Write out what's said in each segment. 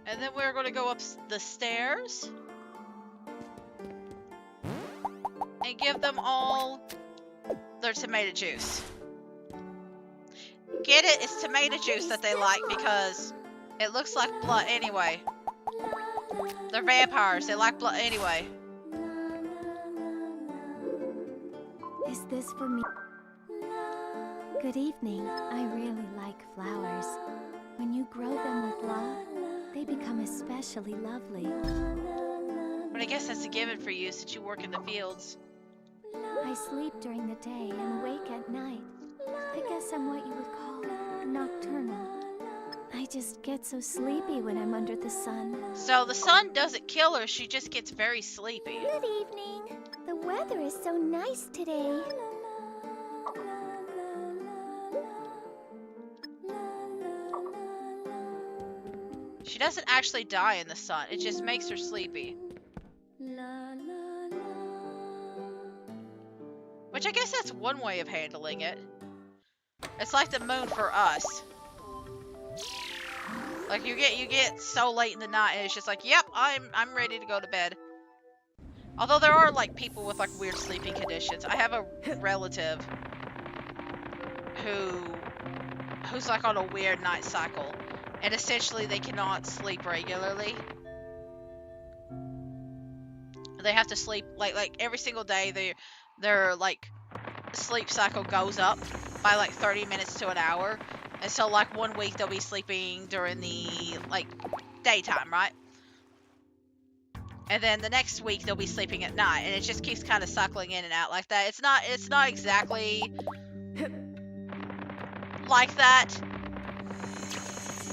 And then we're going to go up the stairs. And give them all their tomato juice. Get it? It's tomato juice that they like because it looks like blood anyway. They're vampires. They like blood anyway. Is this for me? Good evening. I really like flowers. When you grow them with love, they become especially lovely. But I guess that's a given for you since you work in the fields. I sleep during the day and wake at night. I guess I'm what you would call nocturnal. I just get so sleepy when I'm under the sun. So the sun doesn't kill her, she just gets very sleepy. Good evening. The weather is so nice today. She doesn't actually die in the sun, it just makes her sleepy. Which I guess that's one way of handling it. It's like the moon for us. Like you get so late in the night and it's just like, yep, I'm ready to go to bed. Although there are like people with like weird sleeping conditions. I have a relative who's like on a weird night cycle. And essentially they cannot sleep regularly. They have to sleep like every single day their like sleep cycle goes up by like 30 minutes to an hour. And so like 1 week they'll be sleeping during the like daytime, right? And then the next week they'll be sleeping at night, and it just keeps kind of cycling in and out like that. It's not exactly like that.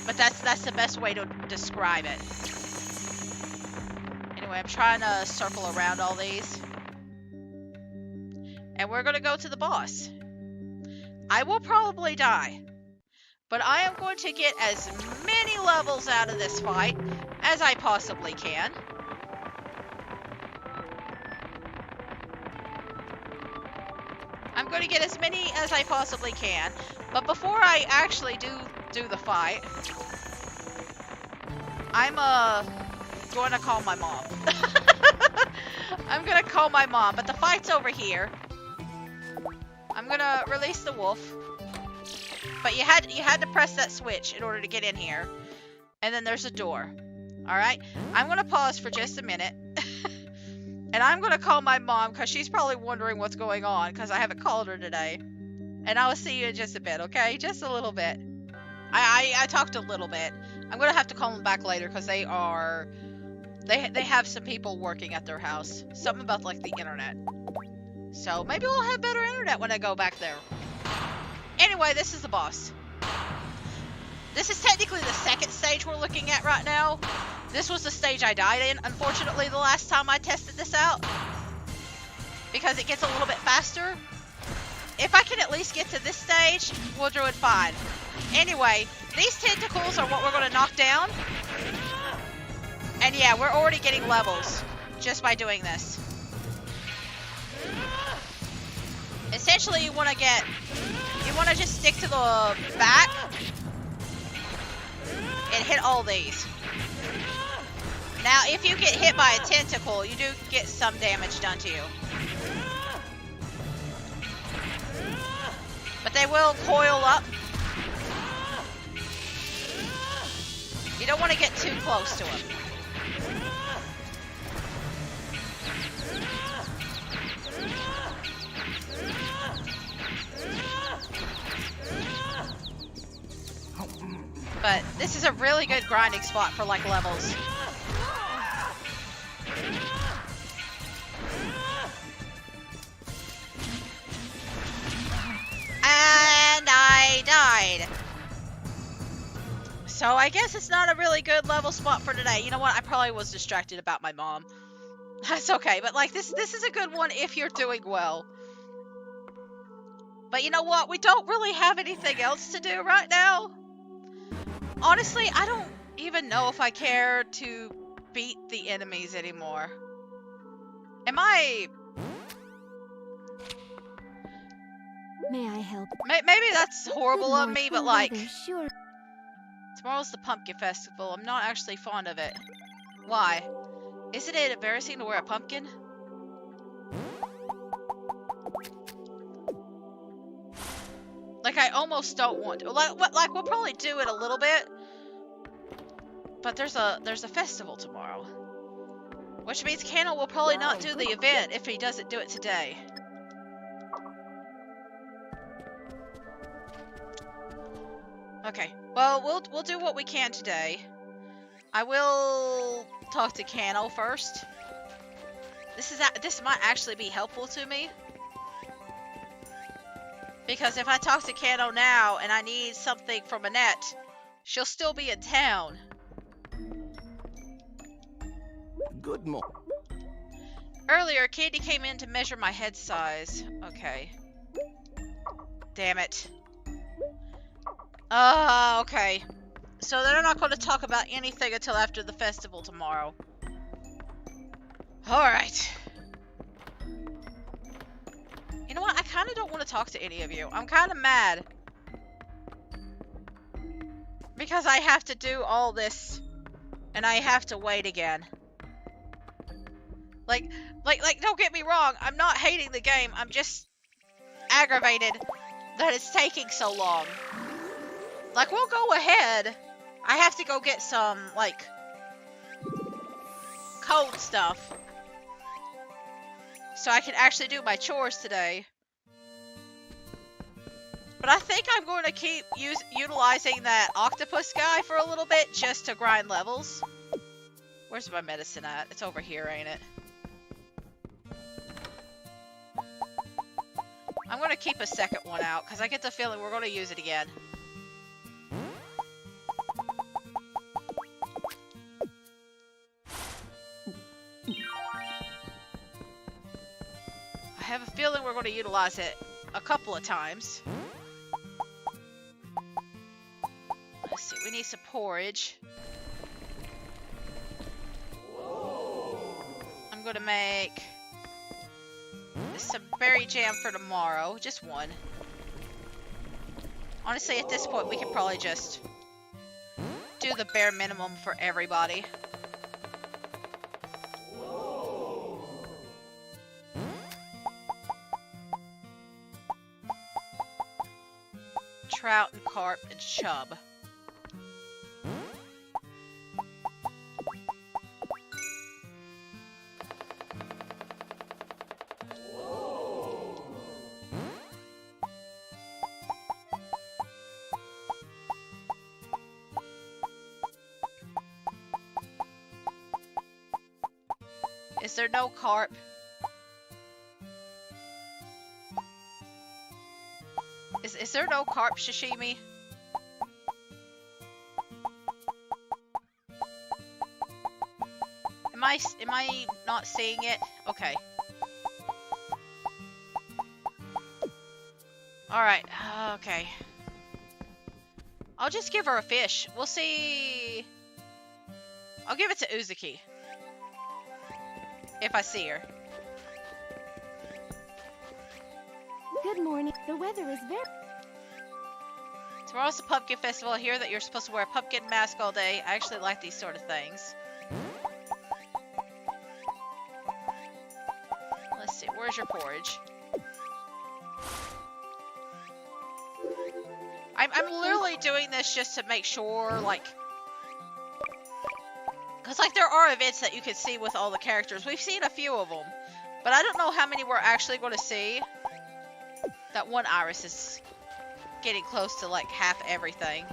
But that's the best way to describe it. Anyway, I'm trying to circle around all these. And we're going to go to the boss. I will probably die. But I am going to get as many levels out of this fight as I possibly can. I'm going to get as many as I possibly can. But before I actually do the fight, I'm going to call my mom. I'm going to call my mom, but the fight's over here. I'm going to release the wolf. But you had to press that switch in order to get in here. And then there's a door. Alright? I'm going to pause for just a minute. And I'm going to call my mom because she's probably wondering what's going on because I haven't called her today. And I will see you in just a bit, okay? Just a little bit. I talked a little bit. I'm going to have to call them back later because they have some people working at their house. Something about like the internet. So maybe we'll have better internet when I go back there. Anyway, this is the boss. This is technically the second stage we're looking at right now. This was the stage I died in, unfortunately, the last time I tested this out. Because it gets a little bit faster. If I can at least get to this stage, we'll do it fine. Anyway, these tentacles are what we're going to knock down. And yeah, we're already getting levels just by doing this. Essentially, you want to just stick to the back and hit all these. Now, if you get hit by a tentacle, you do get some damage done to you. But they will coil up. You don't want to get too close to them. But this is a really good grinding spot for like levels. And I died. So I guess it's not a really good level spot for today. You know what? I probably was distracted about my mom. That's okay, but like this is a good one if you're doing well. But you know what? We don't really have anything else to do right now. Honestly, I don't even know if I care to beat the enemies anymore. Am I... May I help? Maybe that's horrible of me, but like... Sure. Tomorrow's the pumpkin festival. I'm not actually fond of it. Why? Isn't it embarrassing to wear a pumpkin? Like, I almost don't want to. Like, we'll probably do it a little bit. But there's a festival tomorrow. Which means Cano will probably not do the event if he doesn't do it today. Okay. Well, we'll do what we can today. I will talk to Cano first. This might actually be helpful to me. Because if I talk to Cano now and I need something from Annette, she'll still be in town. Good morning. Earlier, Candy came in to measure my head size. Okay. Damn it. Okay. So they're not going to talk about anything until after the festival tomorrow. Alright. You know what? I kind of don't want to talk to any of you. I'm kind of mad. Because I have to do all this. And I have to wait again. Like, don't get me wrong. I'm not hating the game. I'm just aggravated that it's taking so long. Like, we'll go ahead. I have to go get some, like, code stuff. So I can actually do my chores today. But I think I'm going to keep utilizing that octopus guy for a little bit just to grind levels. Where's my medicine at? It's over here, ain't it? I'm going to keep a second one out because I get the feeling we're going to use it again. I have a feeling we're going to utilize it a couple of times. Let's see, we need some porridge. I'm going to make some berry jam for tomorrow. Just one. Honestly, at this point, we could probably just do the bare minimum for everybody. Trout and carp and chub. Is there no carp? Is there no carp sashimi? Am I not seeing it? Okay. Alright, okay. I'll just give her a fish. We'll see. I'll give it to Uzuki. If I see her. Good morning. The weather is very... Tomorrow's the pumpkin festival. I hear that you're supposed to wear a pumpkin mask all day. I actually like these sort of things. Let's see. Where's your porridge? I'm literally doing this just to make sure, like... Because, like, there are events that you can see with all the characters. We've seen a few of them. But I don't know how many we're actually going to see. That one Iris is getting close to, like, half everything.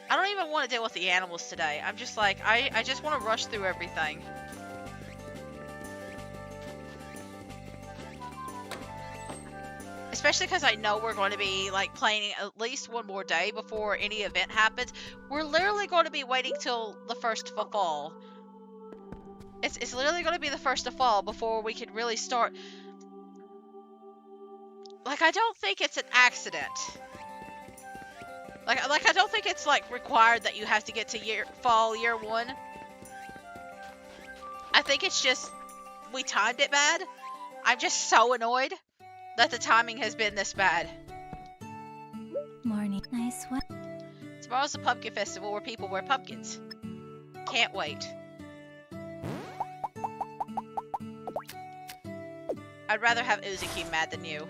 I don't even want to deal with the animals today. I'm just like, I just want to rush through everything. Especially because I know we're going to be, like, playing at least one more day before any event happens. We're literally going to be waiting till the 1st of fall. It's literally going to be the 1st of fall before we can really start. Like, I don't think it's an accident. Like I don't think it's, like, required that you have to get to fall year 1. I think it's just we timed it bad. I'm just so annoyed that the timing has been this bad. Morning. Nice one. Tomorrow's the pumpkin festival where people wear pumpkins. Can't wait. I'd rather have Uzuki mad than you.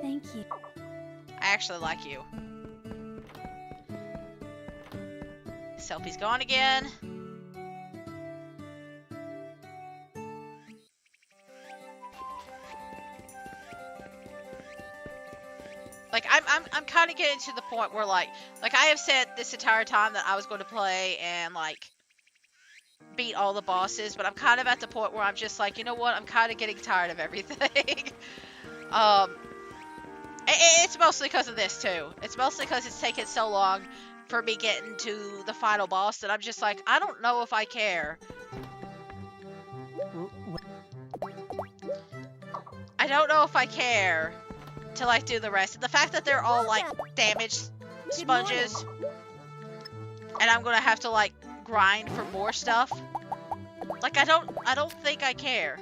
Thank you. I actually like you. Selfie's gone again. Like I'm kind of getting to the point where like I have said this entire time that I was going to play and like beat all the bosses, but I'm kind of at the point where I'm just like, you know what? I'm kind of getting tired of everything. It's mostly because of this too. It's mostly because it's taken so long for me getting to the final boss that I'm just like, I don't know if I care. I don't know if I care to like do the rest. And the fact that they're all like damaged sponges and I'm gonna have to like grind for more stuff. Like I don't think I care.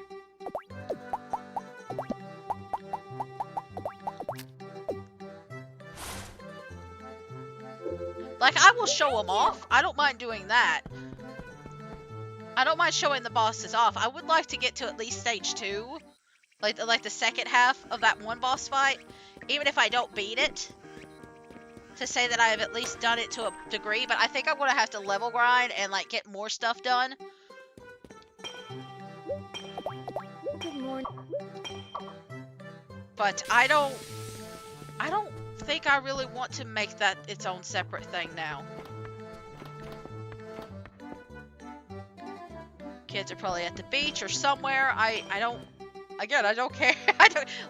Like, I will show them off. I don't mind doing that. I don't mind showing the bosses off. I would like to get to at least stage 2. Like the second half of that one boss fight. Even if I don't beat it. To say that I have at least done it to a degree. But I think I'm going to have to level grind and, like, get more stuff done. Good morning. But I don't think I really want to make that its own separate thing now. Kids are probably at the beach or somewhere. I don't care.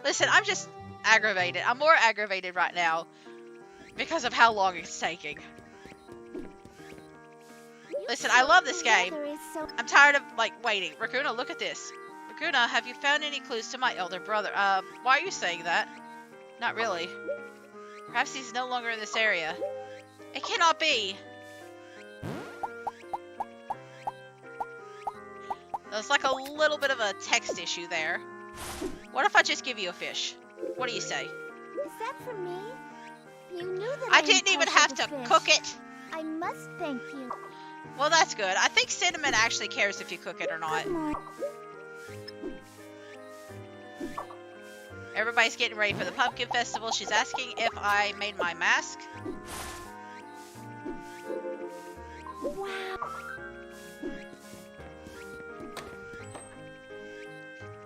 Listen, I'm just aggravated. I'm more aggravated right now because of how long it's taking. Listen, I love this game. I'm tired of like waiting. Raccoona, look at this. Raccoona, have you found any clues to my elder brother? Why are you saying that? Not really. Perhaps he's no longer in this area. It cannot be. There's like a little bit of a text issue there. What if I just give you a fish? What do you say? Is that for me? You knew that I didn't even have to cook it. I must thank you. Well, that's good. I think Cinnamon actually cares if you cook it or not. Everybody's getting ready for the pumpkin festival. She's asking if I made my mask. Wow.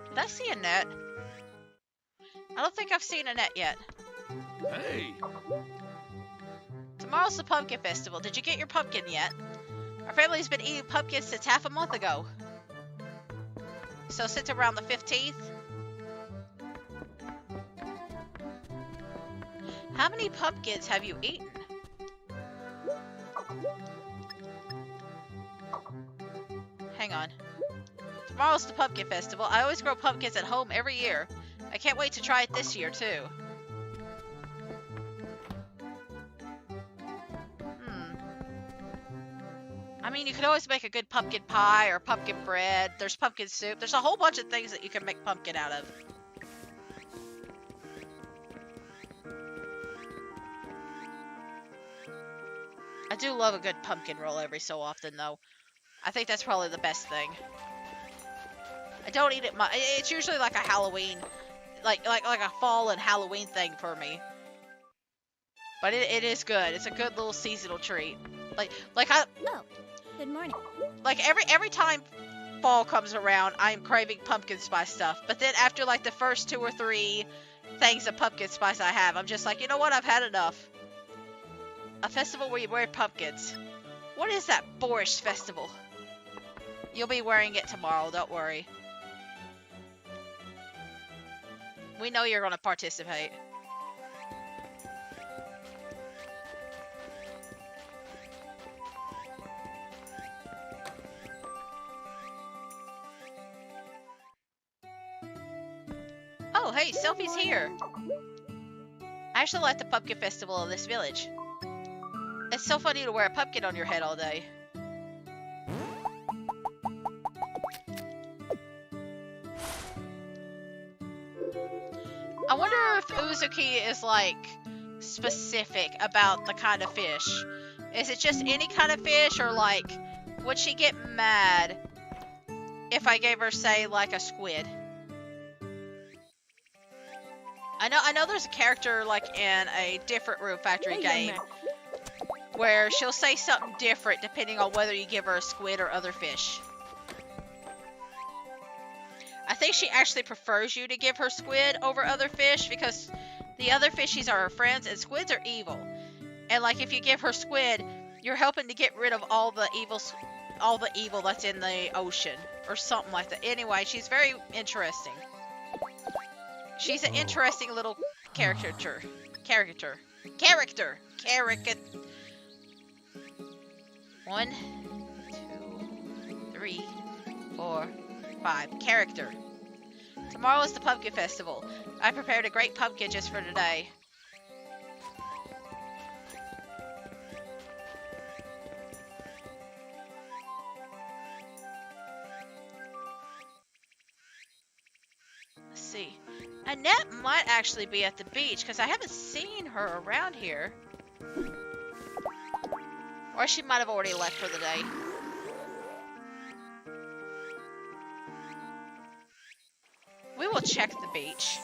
Did I see a net? I don't think I've seen a net yet. Hey! Tomorrow's the pumpkin festival. Did you get your pumpkin yet? Our family's been eating pumpkins since half a month ago. So since around the 15th. How many pumpkins have you eaten? Hang on. Tomorrow's the pumpkin festival. I always grow pumpkins at home every year. I can't wait to try it this year, too. I mean, you could always make a good pumpkin pie or pumpkin bread. There's pumpkin soup. There's a whole bunch of things that you can make pumpkin out of. I do love a good pumpkin roll every so often, though. I think that's probably the best thing. I don't eat it much. It's usually like a Halloween, like a fall and Halloween thing for me. But it is good. It's a good little seasonal treat. Oh, good morning. Like every time fall comes around, I'm craving pumpkin spice stuff. But then after like the first 2 or 3 things of pumpkin spice I have, I'm just like, you know what? I've had enough. A festival where you wear pumpkins. What is that boorish festival? You'll be wearing it tomorrow, don't worry. We know you're going to participate. Oh, hey, Sophie's here. I actually like the pumpkin festival of this village. It's so funny to wear a pumpkin on your head all day. I wonder if Uzuki is like specific about the kind of fish. Is it just any kind of fish, or like, would she get mad if I gave her, say, like a squid? I know there's a character like in a different Rune Factory game where she'll say something different depending on whether you give her a squid or other fish. I think she actually prefers you to give her squid over other fish because the other fishies are her friends and squids are evil. And like if you give her squid, you're helping to get rid of all the evil that's in the ocean or something like that. Anyway, she's very interesting. She's an interesting little character. 1, 2, 3, 4, 5. Character. Tomorrow is the pumpkin festival. I prepared a great pumpkin just for today. Let's see. Annette might actually be at the beach because I haven't seen her around here. Or she might have already left for the day. We will check the beach.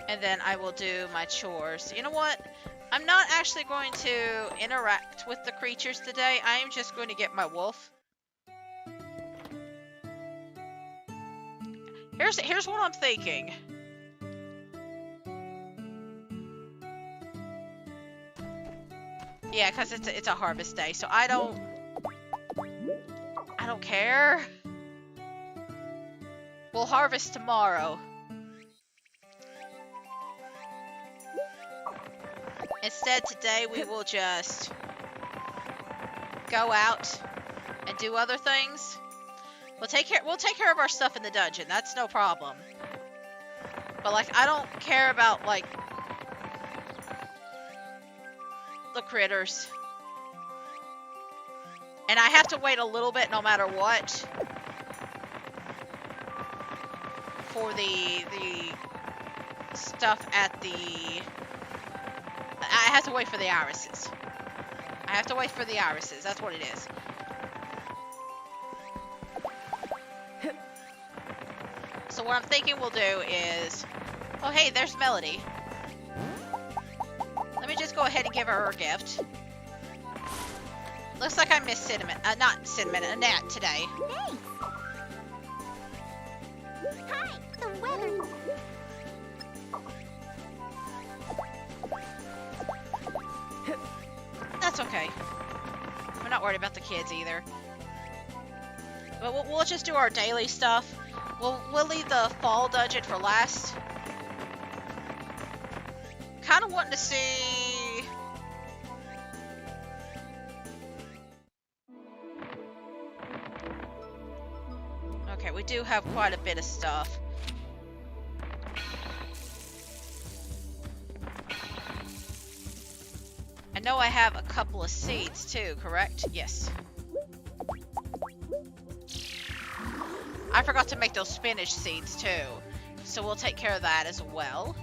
And then I will do my chores. You know what? I'm not actually going to interact with the creatures today. I am just going to get my wolf. Here's what I'm thinking. Yeah, because it's a harvest day, so I don't care. We'll harvest tomorrow. Instead, today we will just go out and do other things. We'll take care of our stuff in the dungeon. That's no problem. But like, I don't care about like the critters. And I have to wait a little bit no matter what for the stuff at the... I have to wait for the irises. I have to wait for the irises. That's what it is. So what I'm thinking we'll do is... Oh, hey, there's Melody. Let me just go ahead and give her her gift. Looks like I missed Cinnamon. Not Cinnamon, Annette today. Thanks. Hi, the weather. That's okay. We're not worried about the kids either. But we'll just do our daily stuff. We'll leave the fall dungeon for last. Kind of wanting to see... Okay, we do have quite a bit of stuff. I know I have a couple of seeds too, correct? Yes. I forgot to make those spinach seeds too, so we'll take care of that as well.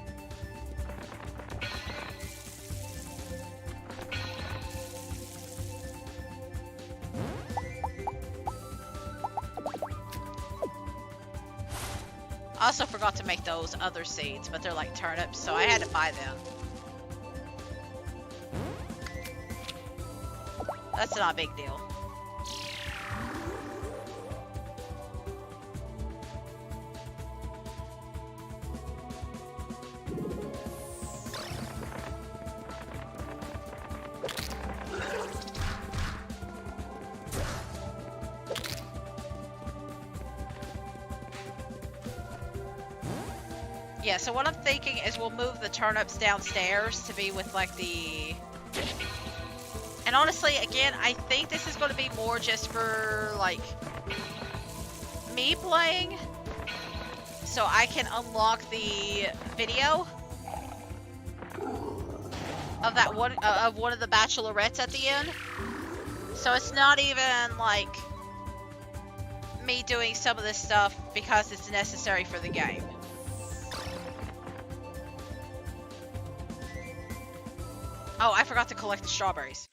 I also forgot to make those other seeds, but they're like turnips, so I had to buy them. That's not a big deal. Yeah, so what I'm thinking is we'll move the turnips downstairs to be with like the... And honestly, again, I think this is going to be more just for like me playing, so I can unlock the video of that one of the bachelorettes at the end. So it's not even like me doing some of this stuff because it's necessary for the game. Oh, I forgot to collect the strawberries.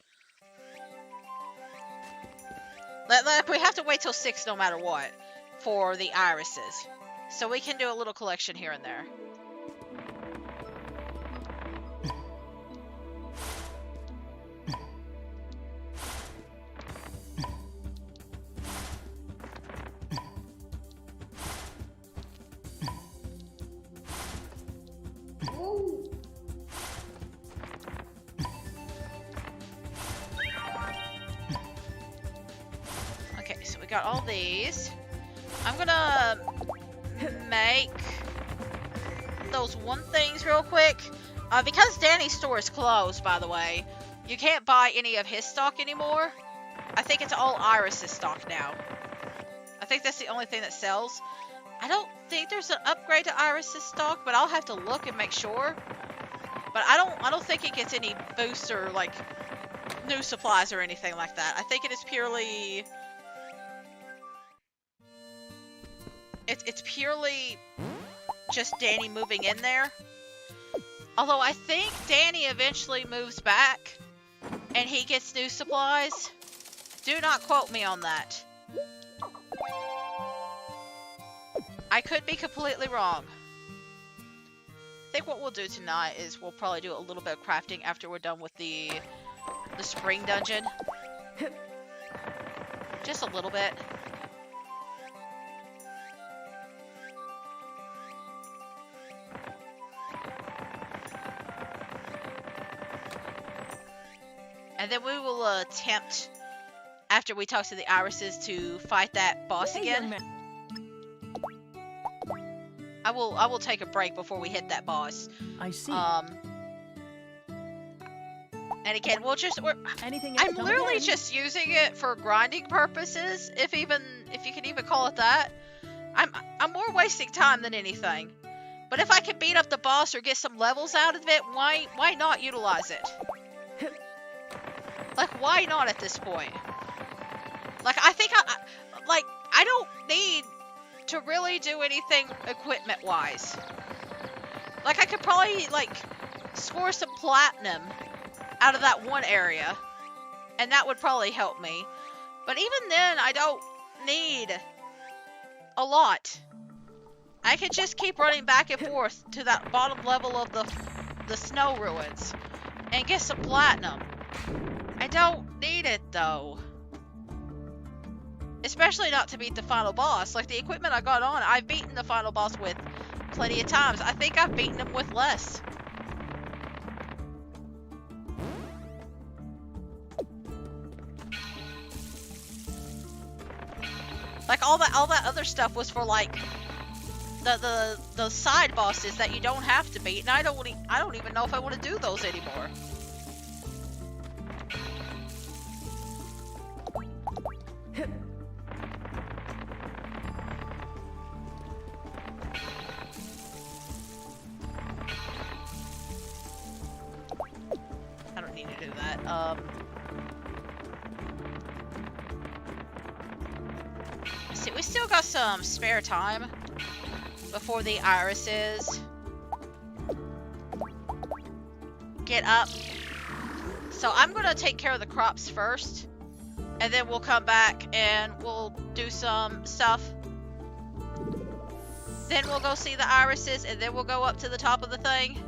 We have to wait till 6 no matter what for the irises. So we can do a little collection here and there. Okay, so we got all these. I'm gonna make those one things real quick. Because Danny's store is closed, by the way, you can't buy any of his stock anymore. I think it's all Iris's stock now. I think that's the only thing that sells. I don't think there's an upgrade to Iris's stock, but I'll have to look and make sure. But I don't think it gets any boosts or like new supplies or anything like that. I think it is purely it's purely just Danny moving in there. Although I think Danny eventually moves back and he gets new supplies. Do not quote me on that. I could be completely wrong. I think what we'll do tonight is we'll probably do a little bit of crafting after we're done with the spring dungeon. Just a little bit. And then we will attempt, after we talk to the irises, to fight that boss again. I will take a break before we hit that boss. I see. And again, I'm Come literally again. just using it for grinding purposes, if you can even call it that. I'm more wasting time than anything. But if I can beat up the boss or get some levels out of it, why not utilize it? Like, why not at this point? Like, I think I don't need to really do anything equipment-wise. Like, I could probably, like, score some platinum out of that one area, and that would probably help me. But even then, I don't need a lot. I could just keep running back and forth to that bottom level of the snow ruins and get some platinum. I don't need it, though. Especially not to beat the final boss. Like, the equipment I got on, I've beaten the final boss with plenty of times. I think I've beaten him with less. Like, all that other stuff was for, like, the side bosses that you don't have to beat, and I don't even know if I want to do those anymore. I don't need to do that. See, we still got some spare time before the irises get up. So I'm gonna take care of the crops first, and then we'll come back and we'll do some stuff. Then we'll go see the irises, and then we'll go up to the top of the thing.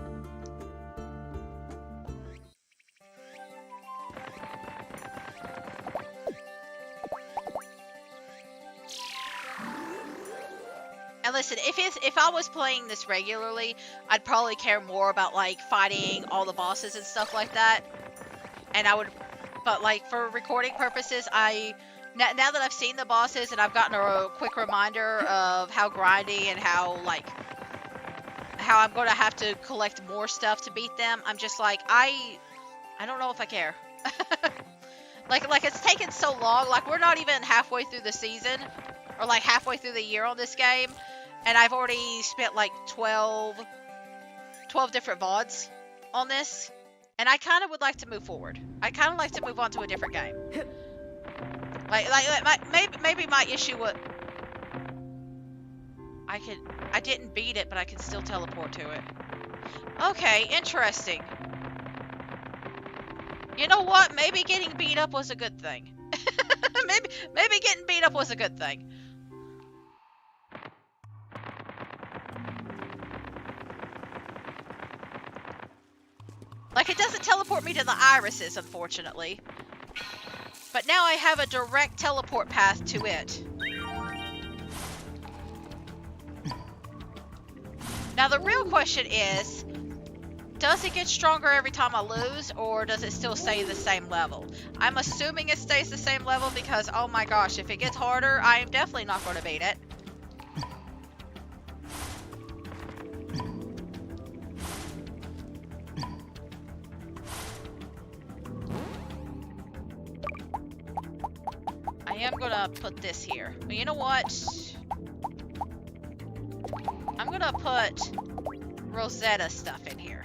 And listen, if I was playing this regularly, I'd probably care more about, like, fighting all the bosses and stuff like that. And but, like, for recording purposes, now that I've seen the bosses and I've gotten a quick reminder of how grindy and how I'm going to have to collect more stuff to beat them, I'm just like, I don't know if I care. like it's taken so long. Like, we're not even halfway through the season, or like halfway through the year on this game, and I've already spent like 12 different VODs on this, and I kind of would like to move forward. I kind of like to move on to a different game. Maybe my issue was I didn't beat it, but I can still teleport to it. Okay, interesting. You know what? Maybe getting beat up was a good thing. maybe getting beat up was a good thing. Like, it doesn't teleport me to the irises, unfortunately. But now I have a direct teleport path to it. Now the real question is, does it get stronger every time I lose, or does it still stay the same level? I'm assuming it stays the same level because, oh my gosh, if it gets harder, I am definitely not going to beat it. I am going to put this here. But you know what? I'm going to put Rosetta stuff in here.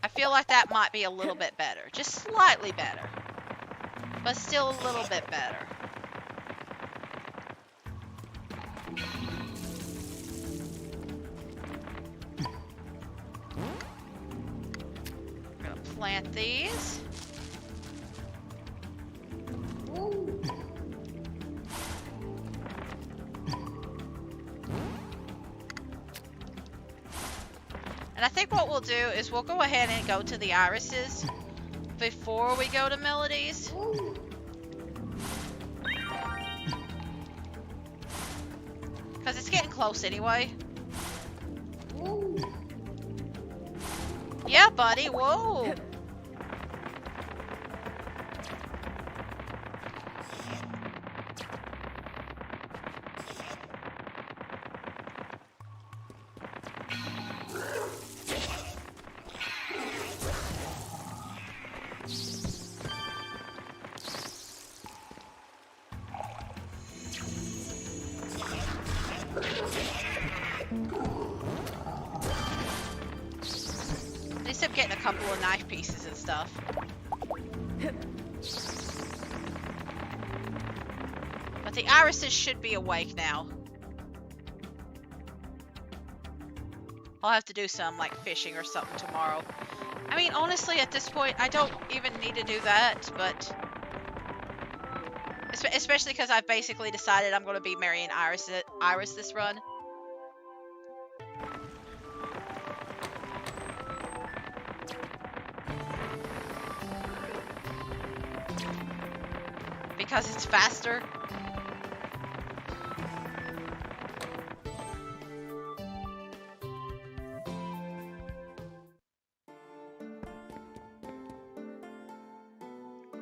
I feel like that might be a little bit better. Just slightly better. But still a little bit better. I'm gonna plant these. And I think what we'll do is we'll go ahead and go to the irises before we go to melodies. Because it's getting close anyway. Yeah, buddy, whoa. At least I'm getting a couple of knife pieces and stuff. But the irises should be awake now. I'll have to do some like fishing or something tomorrow. I mean, honestly, at this point, I don't even need to do that, but especially because I've basically decided I'm going to be marrying Iris this run. Because it's faster.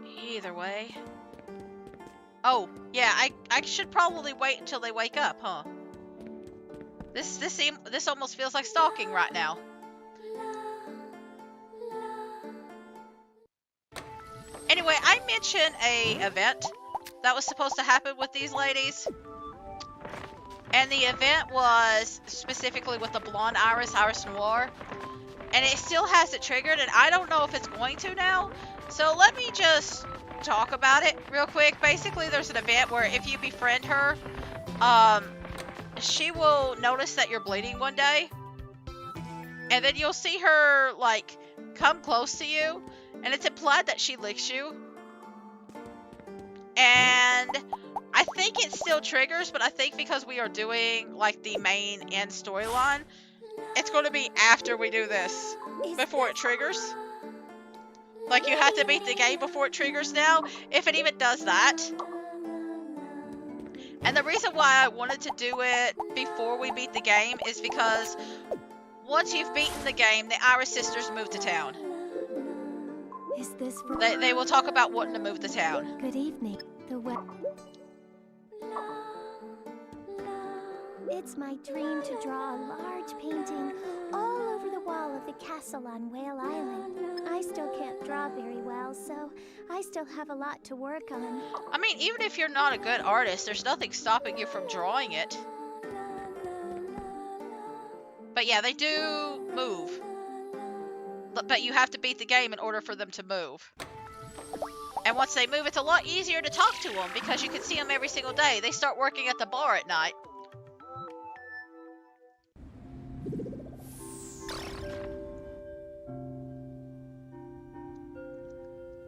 Either way. Oh, yeah, I should probably wait until they wake up, huh? This almost feels like stalking right now. Anyway, I mentioned a event that was supposed to happen with these ladies. And the event was specifically with the blonde Iris Noir. And it still hasn't triggered, and I don't know if it's going to now. So let me just talk about it real quick. Basically, there's an event where if you befriend her, she will notice that you're bleeding one day. And then you'll see her, like, come close to you. And it's implied that she licks you. And I think it still triggers, but I think because we are doing, like, the main end storyline, it's going to be after we do this, before it triggers. Like, you have to beat the game before it triggers now, if it even does that. And the reason why I wanted to do it before we beat the game is because once you've beaten the game, the Iris sisters move to town. Is this for They will talk about wanting to move to town. Good evening. It's my dream to draw a large painting all over the wall of the castle on Whale Island. I still can't draw very well, so I still have a lot to work on. I mean, even if you're not a good artist, there's nothing stopping you from drawing it. But yeah, they do move. But you have to beat the game in order for them to move. And once they move, it's a lot easier to talk to them because you can see them every single day. They start working at the bar at night.